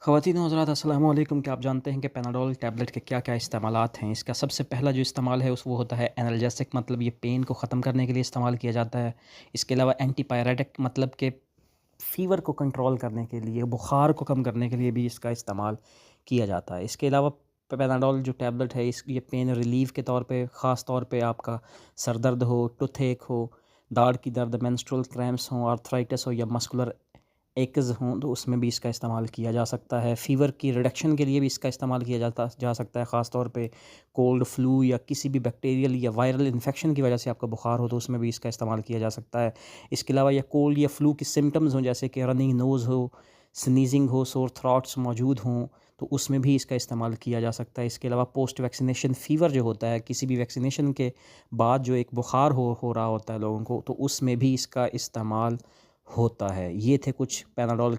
ख़वातीन व हज़रात अस्सलामु अलैकुम। क्या आप जानते हैं कि पैनाडोल टैबलेट के क्या-क्या इस्तेमालात हैं? इसका सबसे पहला जो इस्तेमाल है वो होता है एनाल्जेसिक, मतलब ये पेन को ख़त्म करने के लिए इस्तेमाल किया जाता है। इसके अलावा एंटीपायरेटिक, मतलब कि फ़ीवर को कंट्रोल करने के लिए, बुखार को कम करने के लिए भी इसका इस्तेमाल किया जाता है। इसके अलावा पैनाडोल जो टैबलेट है ये पेन रिलीफ़ के तौर पे, ख़ास तौर पे आपका सर दर्द हो, टूथएक हो, दाढ़ की दर्द, मेंस्ट्रुअल क्रैम्प्स हों, आर्थराइटिस हो या मस्कुलर एक्स हों, तो उसमें भी इसका इस्तेमाल किया जा सकता है। फ़ीवर की रिडक्शन के लिए भी इसका इस्तेमाल किया जा सकता है, ख़ास तौर पे कोल्ड, फ्लू या किसी भी बैक्टीरियल या वायरल इन्फेक्शन की वजह से आपका बुखार हो तो उसमें भी इसका इस्तेमाल किया जा सकता है। इसके अलावा या कोल्ड या फ्लू की सिम्पटम्स हों, जैसे कि रनिंग नोज़ हो, स्नीज़िंग हो, सोर थ्रोट्स मौजूद हों, तो उसमें भी इसका इस्तेमाल किया जा सकता है। इसके अलावा पोस्ट वैक्सीनेशन फ़ीवर जो होता है, किसी भी वैक्सीनेशन के बाद जो एक बुखार हो रहा होता है लोगों को, तो उसमें भी इसका इस्तेमाल होता है। ये थे कुछ पैनाडोल